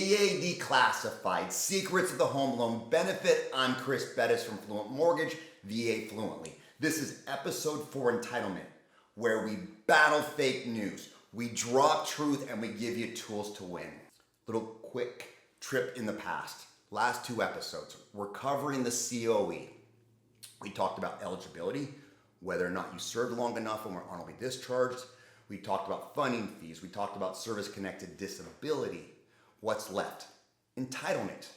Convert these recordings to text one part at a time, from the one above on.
VA Declassified, Secrets of the Home Loan Benefit. I'm Chris Bettis from Fluent Mortgage, VA Fluently. This is episode 4, Entitlement, where we battle fake news. We drop truth and we give you tools to win. Little quick trip in the past. Last 2 episodes, we're covering the COE. We talked about eligibility, whether or not you served long enough and were honorably discharged. We talked about funding fees. We talked about service-connected disability. What's left? Entitlement.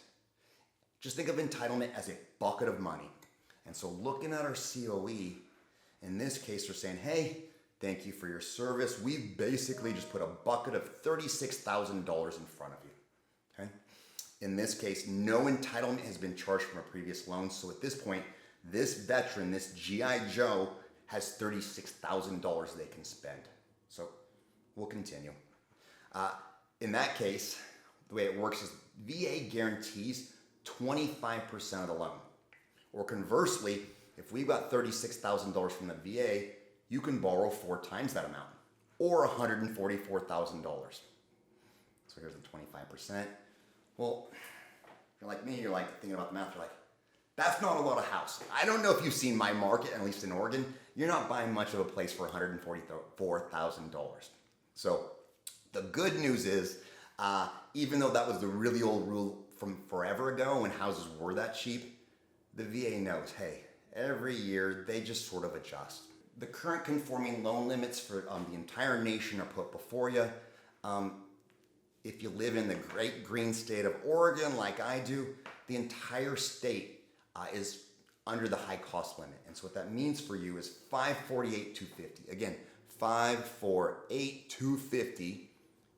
Just think of entitlement as a bucket of money. And so looking at our COE, in this case, we're saying, hey, thank you for your service. We basically just put a bucket of $36,000 in front of you. Okay? In this case, no entitlement has been charged from a previous loan. So at this point, this veteran, this GI Joe, has $36,000 they can spend. So we'll continue. In that case, the way it works is VA guarantees 25% of the loan. Or conversely, if we've got $36,000 from the VA, you can borrow 4 times that amount, or $144,000. So here's the 25%. Well, if you're like me, you're like thinking about the math, you're like, that's not a lot of house. I don't know if you've seen my market, at least in Oregon. You're not buying much of a place for $144,000. So the good news is, even though that was the really old rule from forever ago when houses were that cheap, the VA knows, hey, every year they just sort of adjust. The current conforming loan limits for the entire nation are put before you. If you live in the great green state of Oregon like I do, the entire state is under the high cost limit. And so what that means for you is $548,250. Again, $548,250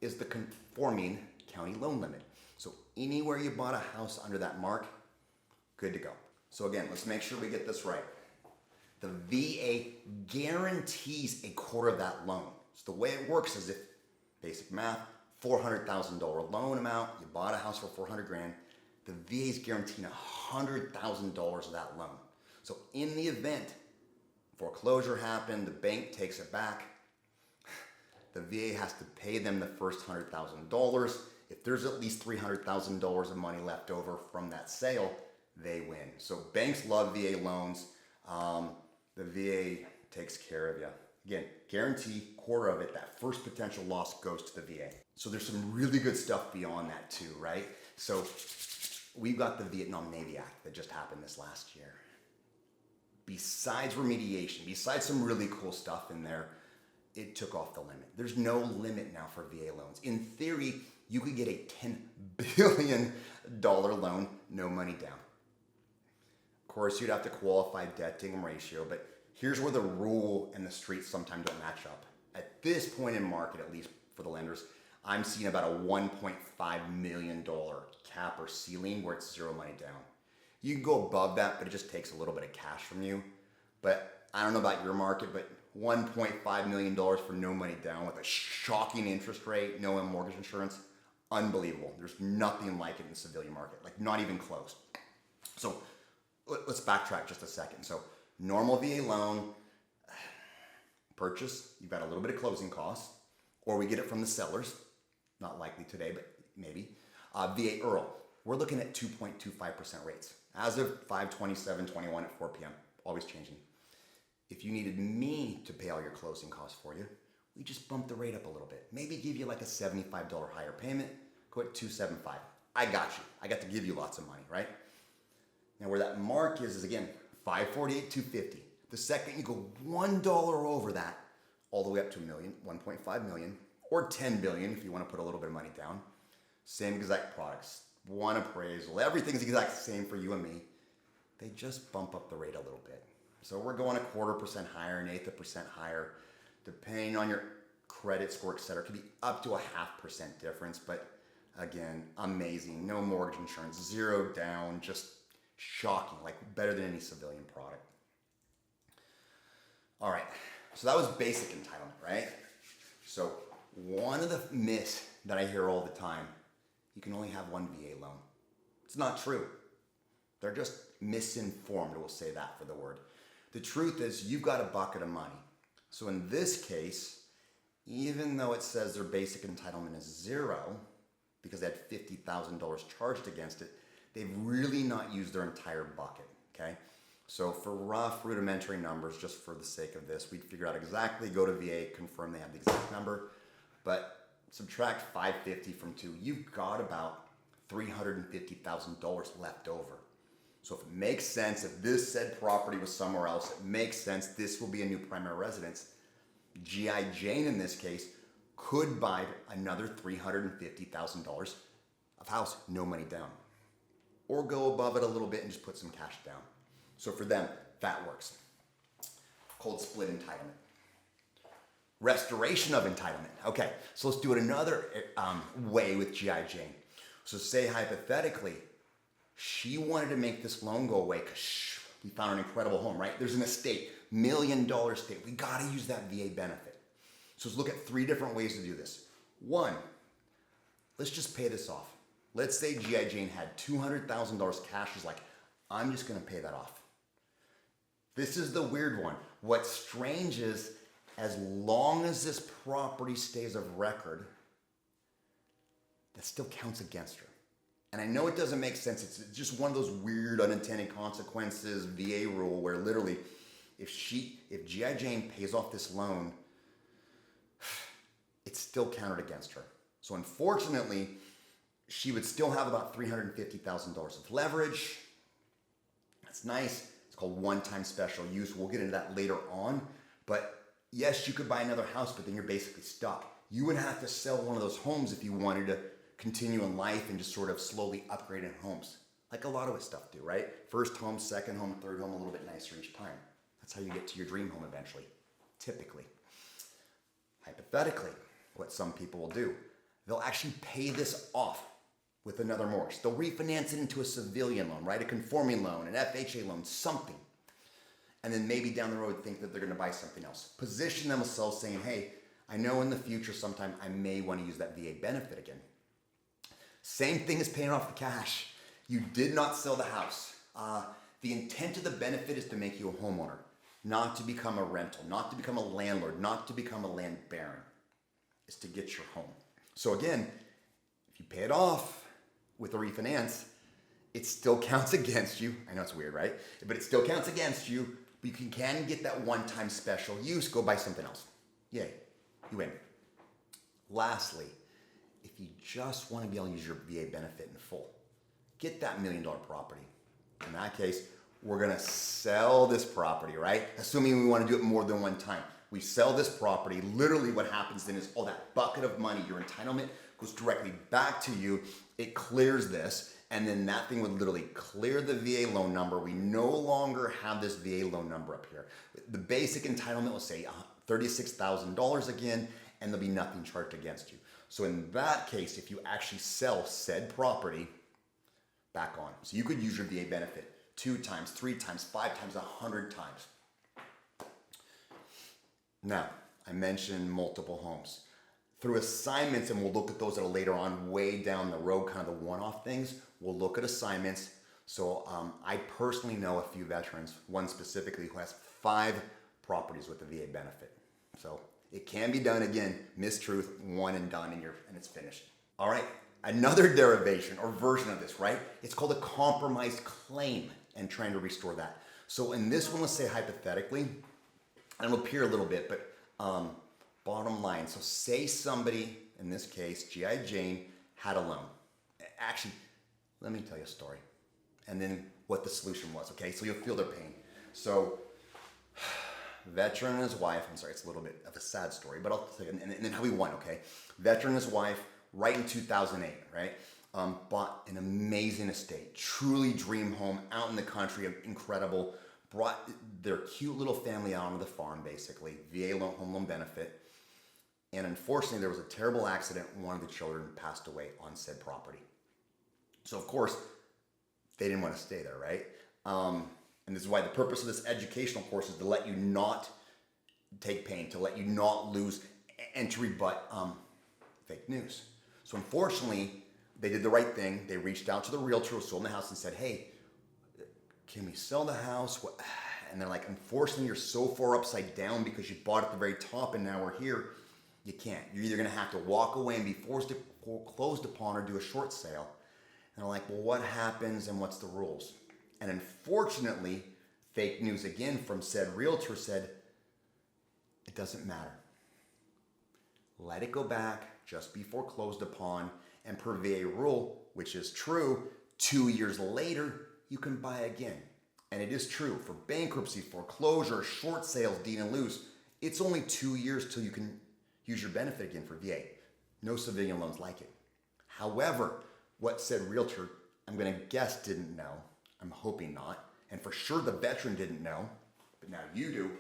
is the conforming county loan limit. So anywhere you bought a house under that mark, good to go. So again, let's make sure we get this right. The VA guarantees a quarter of that loan. So the way it works is if, basic math, $400,000 loan amount, you bought a house for $400,000, the VA is guaranteeing $100,000 of that loan. So in the event foreclosure happened, the bank takes it back, the VA has to pay them the first $100,000. If there's at least $300,000 of money left over from that sale, they win. So banks love VA loans. The VA takes care of you. Again, guarantee, quarter of it, that first potential loss goes to the VA. So there's some really good stuff beyond that too, right? So we've got the Vietnam Navy Act that just happened this last year. Besides remediation, besides some really cool stuff in there, it took off the limit. There's no limit now for VA loans. In theory, you could get a $10 billion loan, no money down. Of course, you'd have to qualify debt to income ratio, but here's where the rule and the streets sometimes don't match up. At this point in market, at least for the lenders, I'm seeing about a $1.5 million cap or ceiling where it's 0 money down. You can go above that, but it just takes a little bit of cash from you. But I don't know about your market, but $1.5 million for no money down with a shocking interest rate, no mortgage insurance, unbelievable. There's nothing like it in the civilian market, like not even close. So let's backtrack just a second. So normal VA loan, purchase, you've got a little bit of closing costs, or we get it from the sellers, not likely today, but maybe. VA IRRRL, we're looking at 2.25% rates. As of 5/27/21 at 4 p.m., always changing. If you needed me to pay all your closing costs for you, we just bump the rate up a little bit. Maybe give you like a $75 higher payment, go at $275. I got you. I got to give you lots of money, right? Now where that mark is again, $548,250. The second you go $1 over that, all the way up to $1 million, $1.5 million, or $10 billion if you want to put a little bit of money down. Same exact products, one appraisal, everything's the exact same for you and me. They just bump up the rate a little bit. So we're going 1/4% higher, 1/8% higher, depending on your credit score, et cetera. It could be up to 0.5% difference, but again, amazing. No mortgage insurance, 0 down, just shocking, like better than any civilian product. All right, so that was basic entitlement, right? So one of the myths that I hear all the time, you can only have one VA loan. It's not true. They're just misinformed, we'll say that for the word. The truth is you've got a bucket of money. So in this case, even though it says their basic entitlement is 0, because they had $50,000 charged against it, they've really not used their entire bucket, okay? So for rough rudimentary numbers, just for the sake of this, we'd figure out exactly, go to VA, confirm they have the exact number, but subtract 550 from 2, you've got about $350,000 left over. So if it makes sense, if this said property was somewhere else, it makes sense, this will be a new primary residence. G.I. Jane in this case could buy another $350,000 of house, no money down. Or go above it a little bit and just put some cash down. So for them, that works. Called split entitlement. Restoration of entitlement. Okay, so let's do it another way with G.I. Jane. So say hypothetically, she wanted to make this loan go away because we found an incredible home, right? There's an estate, $1 million estate. We gotta use that VA benefit. So let's look at 3 different ways to do this. 1, let's just pay this off. Let's say G.I. Jane had $200,000 cash. She's like, I'm just gonna pay that off. This is the weird one. What's strange is, as long as this property stays of record, that still counts against her. And I know it doesn't make sense. It's just one of those weird unintended consequences VA rule where literally if G.I. Jane pays off this loan, it's still counted against her. So unfortunately, she would still have about $350,000 of leverage. That's nice. It's called one-time special use. We'll get into that later on. But yes, you could buy another house, but then you're basically stuck. You would have to sell one of those homes if you wanted to continue in life and just sort of slowly upgrade in homes. Like a lot of us stuff do, right? First home, second home, third home, a little bit nicer each time. That's how you get to your dream home eventually, typically. Hypothetically, what some people will do, they'll actually pay this off with another mortgage. They'll refinance it into a civilian loan, right? A conforming loan, an FHA loan, something. And then maybe down the road think that they're gonna buy something else. Position themselves saying, hey, I know in the future sometime I may wanna use that VA benefit again. Same thing as paying off the cash. You did not sell the house. The intent of the benefit is to make you a homeowner, not to become a rental, not to become a landlord, not to become a land baron. It's to get your home. So again, if you pay it off with a refinance, it still counts against you. I know it's weird, right? But it still counts against you, but you can get that one-time special use, go buy something else. Yay, you win. Lastly, if you just want to be able to use your VA benefit in full, get that $1 million property. In that case, we're gonna sell this property, right? Assuming we want to do it more than one time. We sell this property, literally what happens then is all that bucket of money, your entitlement, goes directly back to you. It clears this, and then that thing would literally clear the VA loan number. We no longer have this VA loan number up here. The basic entitlement will say $36,000 again, and there'll be nothing charged against you. So in that case, if you actually sell said property, back on. So you could use your VA benefit 2 times, 3 times, 5 times, 100 times. Now, I mentioned multiple homes. Through assignments, and we'll look at those later on, way down the road, kind of the one-off things, we'll look at assignments. So I personally know a few veterans, one specifically who has 5 properties with the VA benefit. So it can be done again, mistruth, one and done, and it's finished. All right, another derivation or version of this, right? It's called a compromised claim and trying to restore that. So in this one, let's say hypothetically, and it'll appear a little bit, but bottom line. So say somebody, in this case, G.I. Jane, had a loan. Actually, let me tell you a story. And then what the solution was, okay? So you'll feel their pain. So veteran and his wife, I'm sorry, it's a little bit of a sad story, but I'll tell you, and then how he won, okay? Veteran and his wife, right in 2008, right? Bought an amazing estate, truly dream home out in the country, incredible. Brought their cute little family out onto the farm, basically, VA loan, home loan benefit. And unfortunately, there was a terrible accident. One of the children passed away on said property. So of course, they didn't want to stay there, right? And this is why the purpose of this educational course is to let you not take pain, to let you not lose, and to rebut fake news. So unfortunately, they did the right thing. They reached out to the realtor who sold the house and said, hey, can we sell the house? And they're like, unfortunately, you're so far upside down because you bought at the very top and now we're here. You can't. You're either going to have to walk away and be forced to foreclosed upon or do a short sale. And I'm like, well, what happens and what's the rules? And unfortunately, fake news again from said realtor said, it doesn't matter. Let it go back, just be foreclosed upon, and per VA rule, which is true, 2 years later, you can buy again. And it is true for bankruptcy, foreclosure, short sales, deed and loose. It's only 2 years till you can use your benefit again for VA. No civilian loans like it. However, what said realtor, I'm going to guess didn't know. I'm hoping not. And for sure the veteran didn't know, but now you do.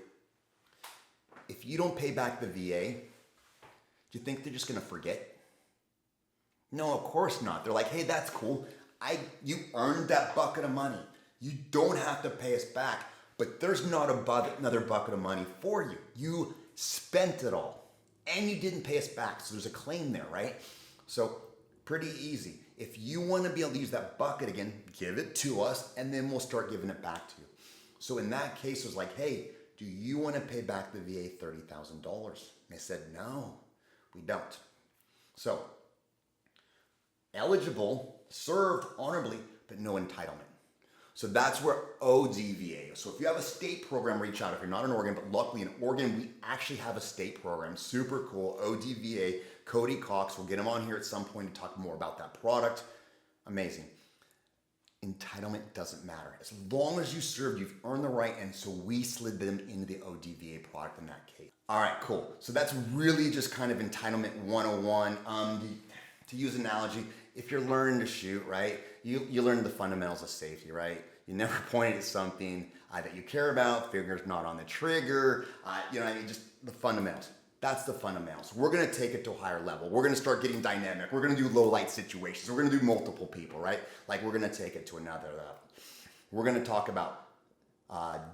If you don't pay back the VA, do you think they're just going to forget? No, of course not. They're like, hey, that's cool. You earned that bucket of money. You don't have to pay us back, but there's not another bucket of money for you. You spent it all and you didn't pay us back. So there's a claim there, right? So pretty easy. If you want to be able to use that bucket again, give it to us and then we'll start giving it back to you. So in that case, it was like, hey, do you want to pay back the VA $30,000? They said, no, we don't. So eligible, served honorably, but no entitlement. So that's where ODVA is. So if you have a state program, reach out. If you're not in Oregon, but luckily in Oregon, we actually have a state program. Super cool. ODVA, Cody Cox. We'll get him on here at some point to talk more about that product. Amazing. Entitlement doesn't matter. As long as you served, you've earned the right, and so we slid them into the ODVA product in that case. All right, cool. So that's really just kind of entitlement 101. To use an analogy, if you're learning to shoot, right, you learn the fundamentals of safety, right? You never point at something that you care about, finger's not on the trigger, just the fundamentals. That's the fundamentals. We're gonna take it to a higher level. We're gonna start getting dynamic. We're gonna do low light situations. We're gonna do multiple people, right? Like we're gonna take it to another level. We're gonna talk about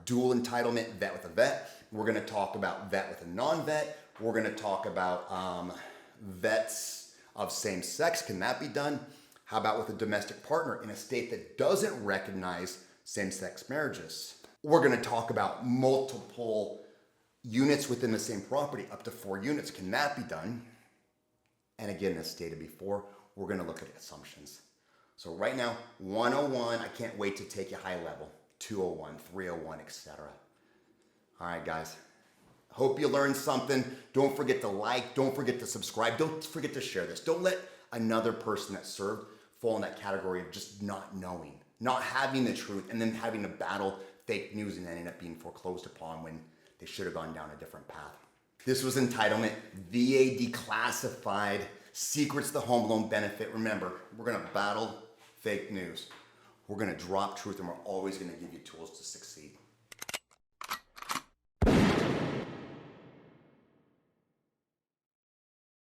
dual entitlement, vet with a vet. We're gonna talk about vet with a non-vet. We're gonna talk about vets of same sex. Can that be done? How about with a domestic partner in a state that doesn't recognize same-sex marriages? We're going to talk about multiple units within the same property, up to 4 units. Can that be done? And again, as stated before, we're going to look at assumptions. So right now, 101, I can't wait to take you high level, 201, 301, etc. All right, guys. Hope you learned something. Don't forget to like, don't forget to subscribe, don't forget to share this. Don't let another person that served fall in that category of just not knowing, not having the truth, and then having to battle fake news and then end up being foreclosed upon when they should have gone down a different path. This was Entitlement, VA Declassified, Secrets to the Home Loan Benefit. Remember, we're gonna battle fake news. We're gonna drop truth and we're always gonna give you tools to succeed.